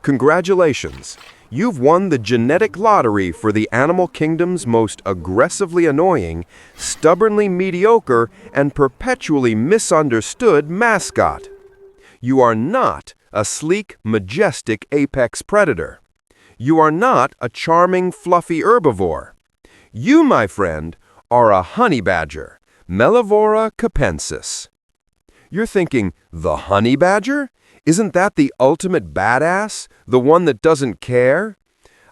Congratulations! You've won the genetic lottery for the animal kingdom's most aggressively annoying, stubbornly mediocre, and perpetually misunderstood mascot. You are not a sleek, majestic apex predator. You are not a charming, fluffy herbivore. You, my friend, are a honey badger, Mellivora capensis. You're thinking, the honey badger? Isn't that the ultimate badass? The one that doesn't care?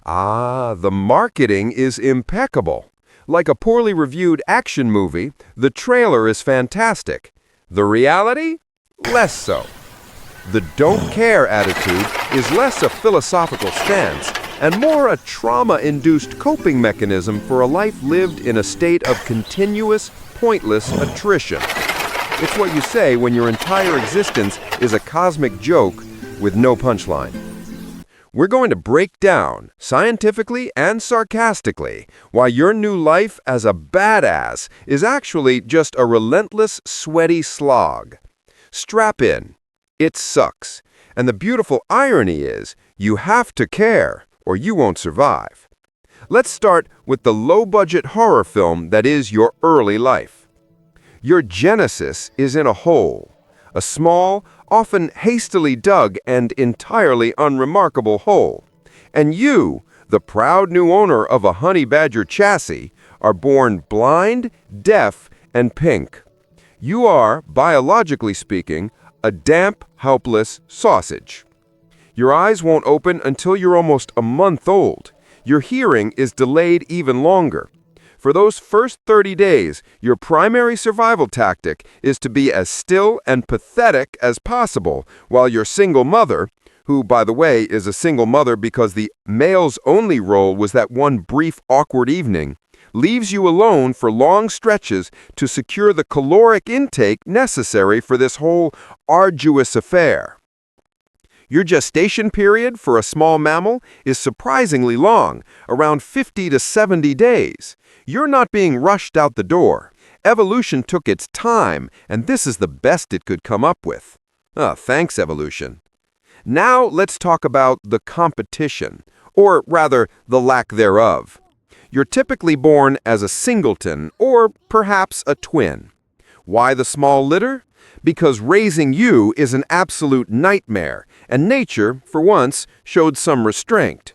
Ah, the marketing is impeccable. Like a poorly reviewed action movie, the trailer is fantastic. The reality? Less so. The don't care attitude is less a philosophical stance and more a trauma-induced coping mechanism for a life lived in a state of continuous, pointless attrition. It's what you say when your entire existence is a cosmic joke with no punchline. We're going to break down, scientifically and sarcastically, why your new life as a badass is actually just a relentless, sweaty slog. Strap in. It sucks. And the beautiful irony is, you have to care, or you won't survive. Let's start with the low-budget horror film that is your early life. Your genesis is in a hole, a small, often hastily dug and entirely unremarkable hole. And you, the proud new owner of a honey badger chassis, are born blind, deaf, and pink. You are, biologically speaking, a damp, helpless sausage. Your eyes won't open until you're almost a month old. Your hearing is delayed even longer. For those first 30 days, your primary survival tactic is to be as still and pathetic as possible while your single mother, who, by the way, is a single mother because the male's only role was that one brief awkward evening, leaves you alone for long stretches to secure the caloric intake necessary for this whole arduous affair. Your gestation period for a small mammal is surprisingly long, around 50 to 70 days. You're not being rushed out the door. Evolution took its time, and this is the best it could come up with. Thanks, evolution. Now let's talk about the competition, or rather, the lack thereof. You're typically born as a singleton, or perhaps a twin. Why the small litter? Because raising you is an absolute nightmare, and nature, for once, showed some restraint.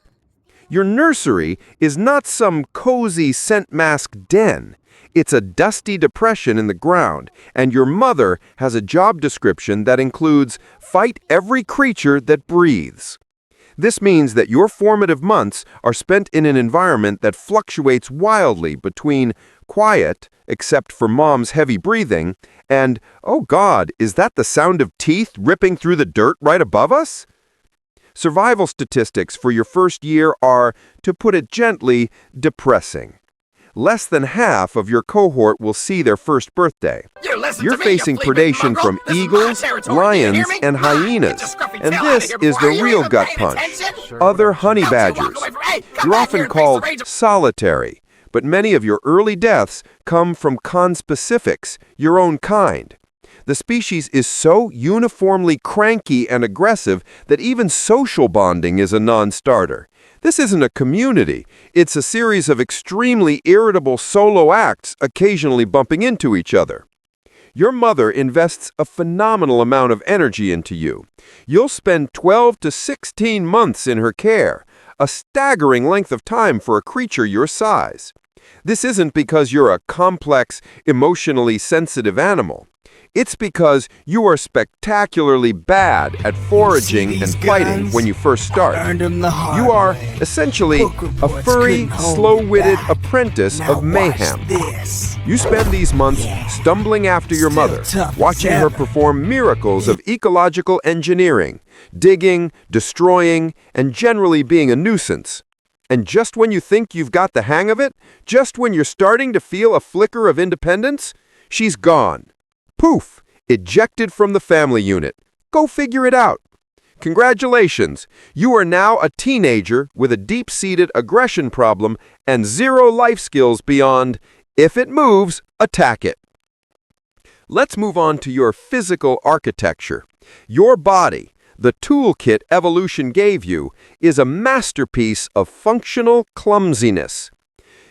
Your nursery is not some cozy scent mask den. It's a dusty depression in the ground, and your mother has a job description that includes fight every creature that breathes. This means that your formative months are spent in an environment that fluctuates wildly between quiet, except for mom's heavy breathing, and, oh God, is that the sound of teeth ripping through the dirt right above us? Survival statistics for your first year are, to put it gently, depressing. Less than half of your cohort will see their first birthday. You're facing predation from eagles, lions, and hyenas, and this is the real gut punch. Other honey badgers. You're often called solitary, but many of your early deaths come from conspecifics, your own kind. The species is so uniformly cranky and aggressive that even social bonding is a non-starter. This isn't a community. It's a series of extremely irritable solo acts occasionally bumping into each other. Your mother invests a phenomenal amount of energy into you. You'll spend 12 to 16 months in her care, a staggering length of time for a creature your size. This isn't because you're a complex, emotionally sensitive animal. It's because you are spectacularly bad at foraging and fighting when you first start. You are, essentially, a furry, slow-witted apprentice of mayhem. You spend these months stumbling after your mother, watching her perform miracles of ecological engineering, digging, destroying, and generally being a nuisance. And just when you think you've got the hang of it, just when you're starting to feel a flicker of independence, she's gone. Poof! Ejected from the family unit. Go figure it out. Congratulations! You are now a teenager with a deep-seated aggression problem and zero life skills beyond, if it moves, attack it. Let's move on to your physical architecture. Your body, The toolkit evolution gave you is a masterpiece of functional clumsiness.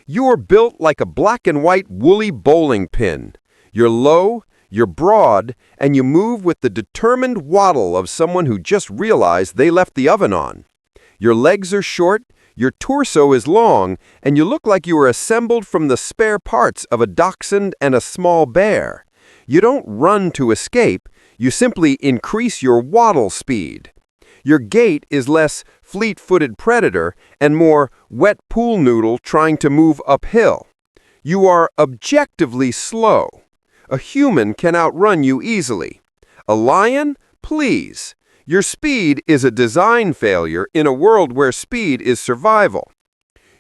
You're built like a black and white woolly bowling pin. You're low, you're broad, and you move with the determined waddle of someone who just realized they left the oven on. Your legs are short, your torso is long, and you look like you were assembled from the spare parts of a dachshund and a small bear. You don't run to escape, you simply increase your waddle speed. Your gait is less fleet-footed predator and more wet pool noodle trying to move uphill. You are objectively slow. A human can outrun you easily. A lion? Please. Your speed is a design failure in a world where speed is survival.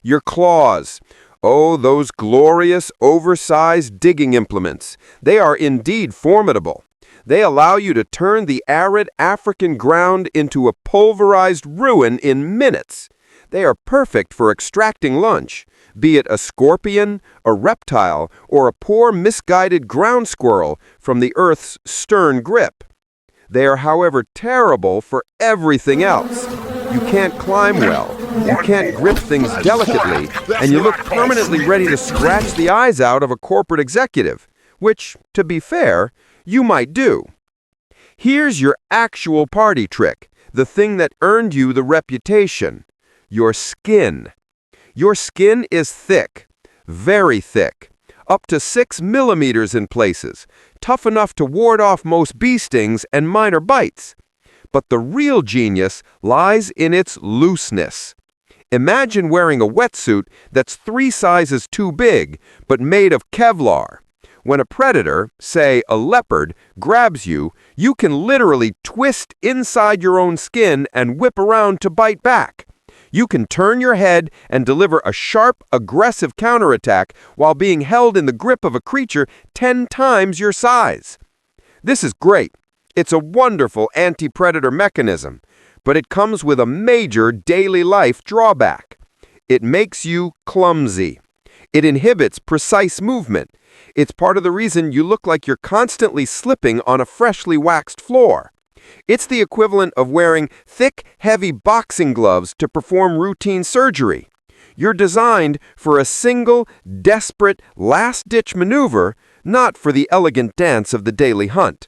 Your claws. Oh, those glorious, oversized digging implements. They are indeed formidable. They allow you to turn the arid African ground into a pulverized ruin in minutes. They are perfect for extracting lunch, be it a scorpion, a reptile, or a poor misguided ground squirrel from the Earth's stern grip. They are, however, terrible for everything else. You can't climb well, you can't grip things delicately, and you look permanently ready to scratch the eyes out of a corporate executive, which, to be fair, you might do. Here's your actual party trick, the thing that earned you the reputation: your skin. Your skin is thick, very thick, up to 6 millimeters in places, tough enough to ward off most bee stings and minor bites. But the real genius lies in its looseness. Imagine wearing a wetsuit that's 3 sizes too big, but made of Kevlar. When a predator, say a leopard, grabs you, you can literally twist inside your own skin and whip around to bite back. You can turn your head and deliver a sharp, aggressive counterattack while being held in the grip of a creature 10 times your size. This is great. It's a wonderful anti-predator mechanism, but it comes with a major daily life drawback. It makes you clumsy. It inhibits precise movement. It's part of the reason you look like you're constantly slipping on a freshly waxed floor. It's the equivalent of wearing thick, heavy boxing gloves to perform routine surgery. You're designed for a single, desperate, last-ditch maneuver, not for the elegant dance of the daily hunt.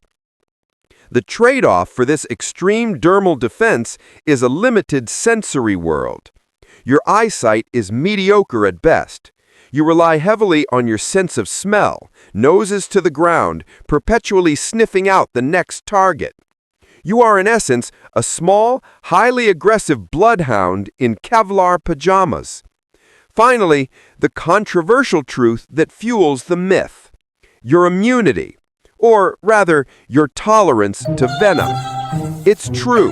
The trade-off for this extreme dermal defense is a limited sensory world. Your eyesight is mediocre at best. You rely heavily on your sense of smell, noses to the ground, perpetually sniffing out the next target. You are, in essence, a small, highly aggressive bloodhound in Kevlar pajamas. Finally, the controversial truth that fuels the myth: your immunity, or rather, your tolerance to venom. It's true.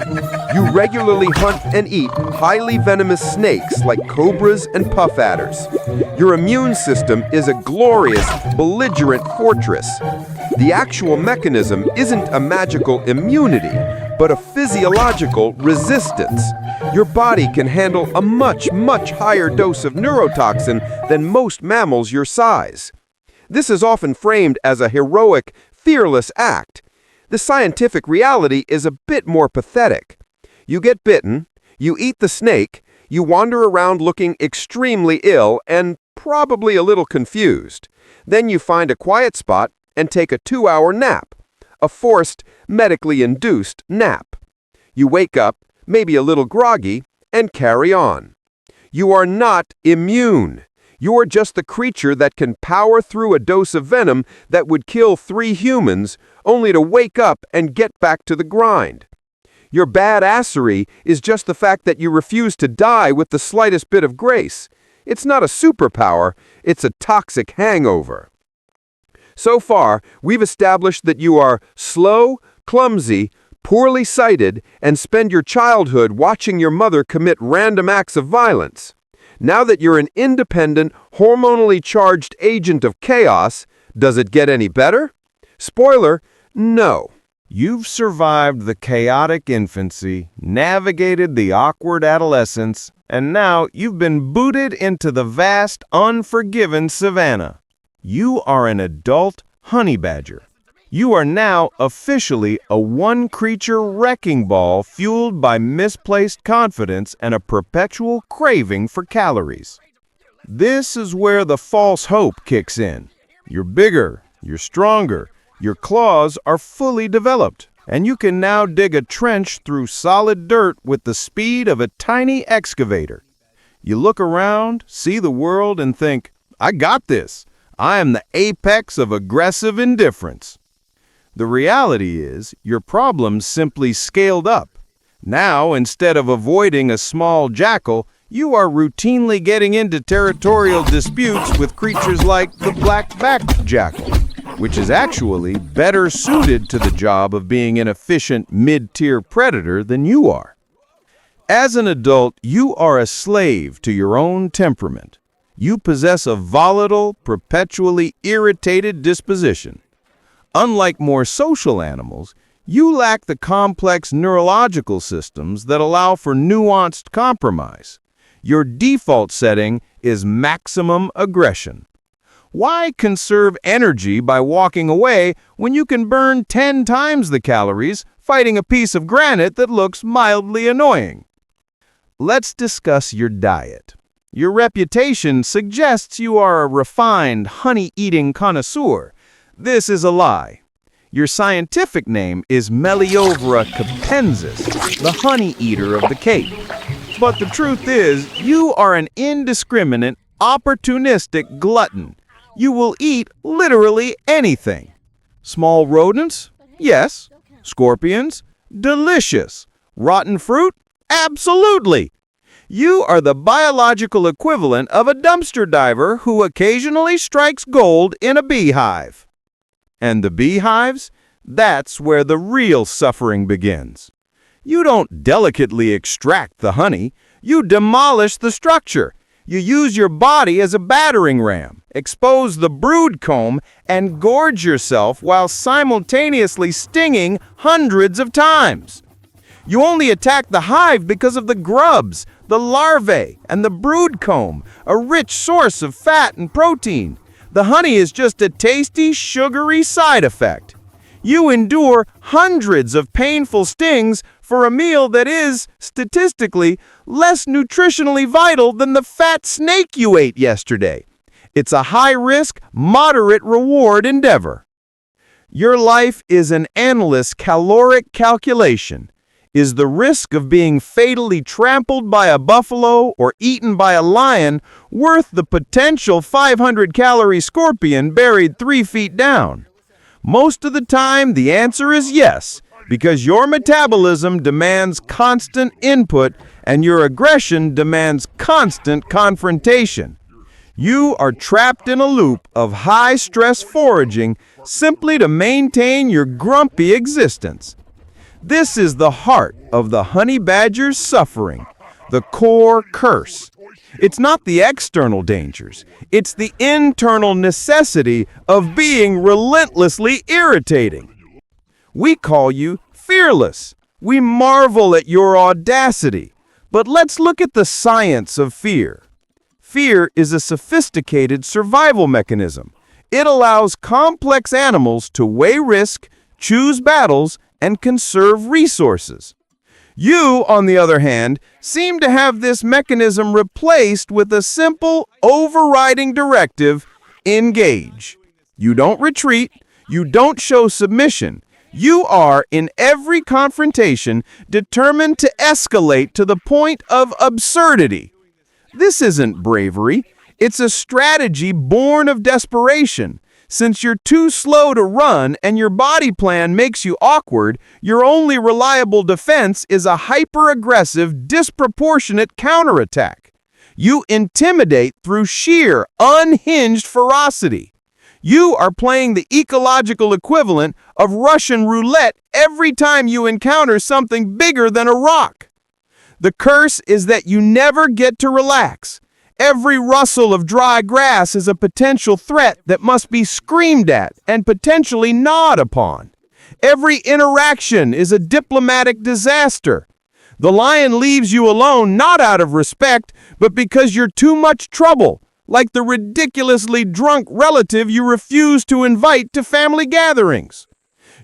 You regularly hunt and eat highly venomous snakes like cobras and puff adders. Your immune system is a glorious, belligerent fortress. The actual mechanism isn't a magical immunity, but a physiological resistance. Your body can handle a much, much higher dose of neurotoxin than most mammals your size. This is often framed as a heroic, fearless act. The scientific reality is a bit more pathetic. You get bitten, you eat the snake, you wander around looking extremely ill and probably a little confused. Then you find a quiet spot and take a 2-hour nap, a forced, medically induced nap. You wake up, maybe a little groggy, and carry on. You are not immune. You're just the creature that can power through a dose of venom that would kill 3 humans, only to wake up and get back to the grind. Your badassery is just the fact that you refuse to die with the slightest bit of grace. It's not a superpower, it's a toxic hangover. So far, we've established that you are slow, clumsy, poorly sighted, and spend your childhood watching your mother commit random acts of violence. Now that you're an independent, hormonally charged agent of chaos, does it get any better? Spoiler, no. You've survived the chaotic infancy, navigated the awkward adolescence, and now you've been booted into the vast, unforgiven savannah. You are an adult honey badger. You are now officially a one-creature wrecking ball fueled by misplaced confidence and a perpetual craving for calories. This is where the false hope kicks in. You're bigger, you're stronger, your claws are fully developed, and you can now dig a trench through solid dirt with the speed of a tiny excavator. You look around, see the world, and think, I got this. I am the apex of aggressive indifference. The reality is, your problem's simply scaled up. Now, instead of avoiding a small jackal, you are routinely getting into territorial disputes with creatures like the black-backed jackal, which is actually better suited to the job of being an efficient mid-tier predator than you are. As an adult, you are a slave to your own temperament. You possess a volatile, perpetually irritated disposition. Unlike more social animals, you lack the complex neurological systems that allow for nuanced compromise. Your default setting is maximum aggression. Why conserve energy by walking away when you can burn 10 times the calories fighting a piece of granite that looks mildly annoying? Let's discuss your diet. Your reputation suggests you are a refined, honey-eating connoisseur. This is a lie. Your scientific name is Mellivora capensis, the honey eater of the Cape. But the truth is, you are an indiscriminate, opportunistic glutton. You will eat literally anything. Small rodents? Yes. Scorpions? Delicious. Rotten fruit? Absolutely. You are the biological equivalent of a dumpster diver who occasionally strikes gold in a beehive. And the beehives? That's where the real suffering begins. You don't delicately extract the honey. You demolish the structure. You use your body as a battering ram, expose the brood comb, and gorge yourself while simultaneously stinging hundreds of times. You only attack the hive because of the grubs, the larvae, and the brood comb, a rich source of fat and protein. The honey is just a tasty, sugary side effect. You endure hundreds of painful stings for a meal that is, statistically, less nutritionally vital than the fat snake you ate yesterday. It's a high-risk, moderate-reward endeavor. Your life is an endless caloric calculation. Is the risk of being fatally trampled by a buffalo or eaten by a lion worth the potential 500-calorie scorpion buried 3 feet down? Most of the time, the answer is yes, because your metabolism demands constant input and your aggression demands constant confrontation. You are trapped in a loop of high-stress foraging simply to maintain your grumpy existence. This is the heart of the honey badger's suffering, the core curse. It's not the external dangers. It's the internal necessity of being relentlessly irritating. We call you fearless. We marvel at your audacity. But let's look at the science of fear. Fear is a sophisticated survival mechanism. It allows complex animals to weigh risk, choose battles, and conserve resources. You, on the other hand, seem to have this mechanism replaced with a simple, overriding directive: engage. You don't retreat. You don't show submission. You are, in every confrontation, determined to escalate to the point of absurdity. This isn't bravery. It's a strategy born of desperation. Since you're too slow to run and your body plan makes you awkward, your only reliable defense is a hyper-aggressive, disproportionate counterattack. You intimidate through sheer, unhinged ferocity. You are playing the ecological equivalent of Russian roulette every time you encounter something bigger than a rock. The curse is that you never get to relax. Every rustle of dry grass is a potential threat that must be screamed at and potentially gnawed upon. Every interaction is a diplomatic disaster. The lion leaves you alone not out of respect, but because you're too much trouble, like the ridiculously drunk relative you refuse to invite to family gatherings.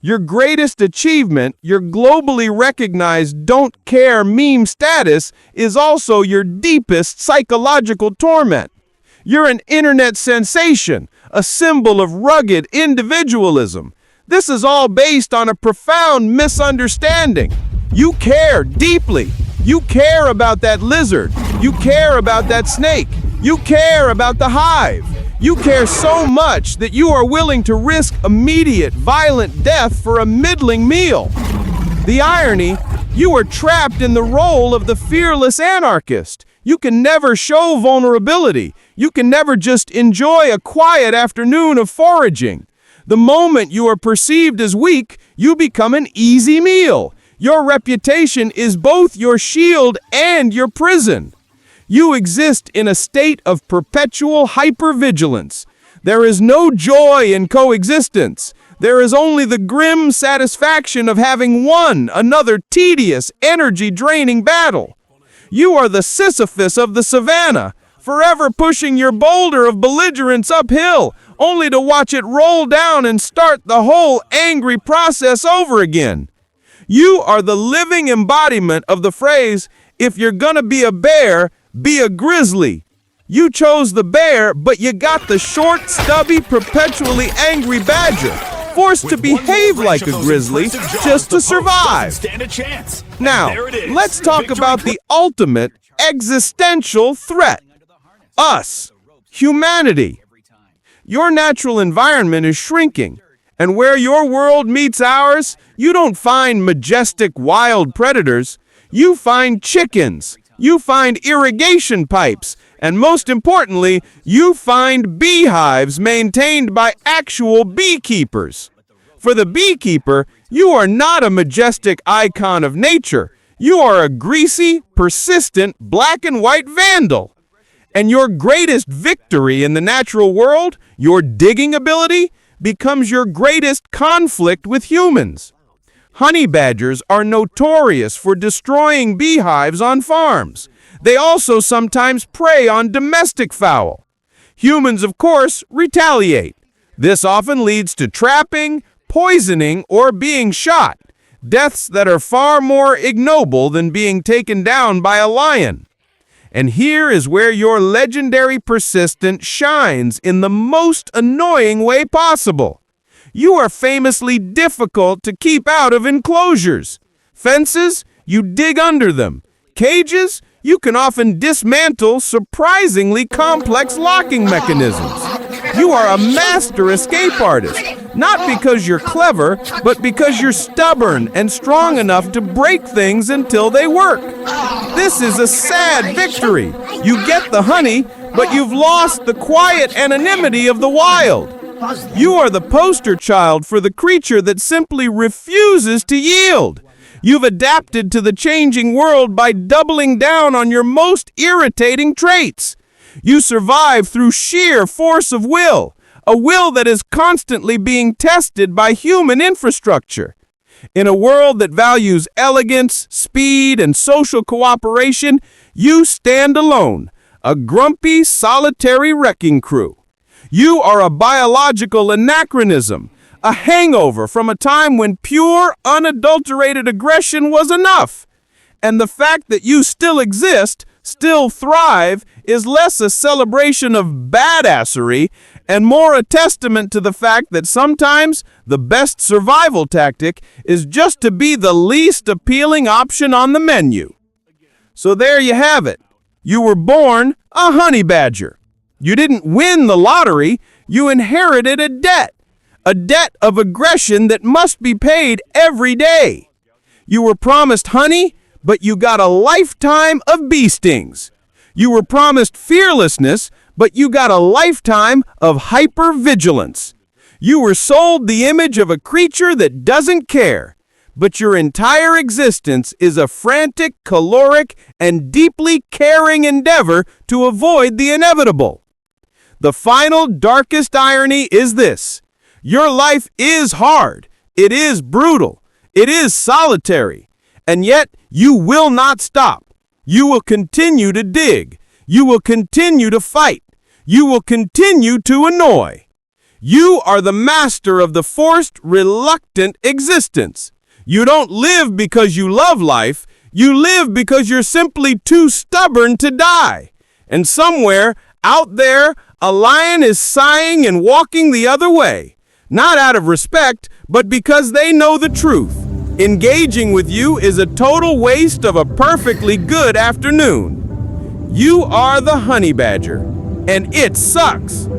Your greatest achievement, your globally recognized don't care meme status, is also your deepest psychological torment. You're an internet sensation, a symbol of rugged individualism. This is all based on a profound misunderstanding. You care deeply. You care about that lizard. You care about that snake. You care about the hive. You care so much that you are willing to risk immediate, violent death for a middling meal. The irony, you are trapped in the role of the fearless anarchist. You can never show vulnerability. You can never just enjoy a quiet afternoon of foraging. The moment you are perceived as weak, you become an easy meal. Your reputation is both your shield and your prison. You exist in a state of perpetual hypervigilance. There is no joy in coexistence. There is only the grim satisfaction of having won another tedious, energy-draining battle. You are the Sisyphus of the savannah, forever pushing your boulder of belligerence uphill, only to watch it roll down and start the whole angry process over again. You are the living embodiment of the phrase, if you're gonna be a bear, be a grizzly. You chose the bear, but you got the short, stubby, perpetually angry badger, forced to behave like a grizzly just to survive. Now, let's talk about the ultimate existential threat. Us, humanity. Your natural environment is shrinking, and where your world meets ours, you don't find majestic wild predators. You find chickens. You find irrigation pipes, and most importantly, you find beehives maintained by actual beekeepers. For the beekeeper, you are not a majestic icon of nature. You are a greasy, persistent, black and white vandal. And your greatest victory in the natural world, your digging ability, becomes your greatest conflict with humans. Honey badgers are notorious for destroying beehives on farms. They also sometimes prey on domestic fowl. Humans, of course, retaliate. This often leads to trapping, poisoning, or being shot, deaths that are far more ignoble than being taken down by a lion. And here is where your legendary persistence shines in the most annoying way possible. You are famously difficult to keep out of enclosures. Fences, you dig under them. Cages, you can often dismantle surprisingly complex locking mechanisms. You are a master escape artist, not because you're clever, but because you're stubborn and strong enough to break things until they work. This is a sad victory. You get the honey, but you've lost the quiet anonymity of the wild. You are the poster child for the creature that simply refuses to yield. You've adapted to the changing world by doubling down on your most irritating traits. You survive through sheer force of will, a will that is constantly being tested by human infrastructure. In a world that values elegance, speed, and social cooperation, you stand alone, a grumpy, solitary wrecking crew. You are a biological anachronism, a hangover from a time when pure, unadulterated aggression was enough. And the fact that you still exist, still thrive, is less a celebration of badassery and more a testament to the fact that sometimes the best survival tactic is just to be the least appealing option on the menu. So there you have it. You were born a honey badger. You didn't win the lottery, you inherited a debt of aggression that must be paid every day. You were promised honey, but you got a lifetime of bee stings. You were promised fearlessness, but you got a lifetime of hypervigilance. You were sold the image of a creature that doesn't care, but your entire existence is a frantic, caloric, and deeply caring endeavor to avoid the inevitable. The final, darkest irony is this. Your life is hard. It is brutal. It is solitary. And yet, you will not stop. You will continue to dig. You will continue to fight. You will continue to annoy. You are the master of the forced, reluctant existence. You don't live because you love life. You live because you're simply too stubborn to die. And somewhere out there, a lion is sighing and walking the other way. Not out of respect, but because they know the truth. Engaging with you is a total waste of a perfectly good afternoon. You are the honey badger, and it sucks.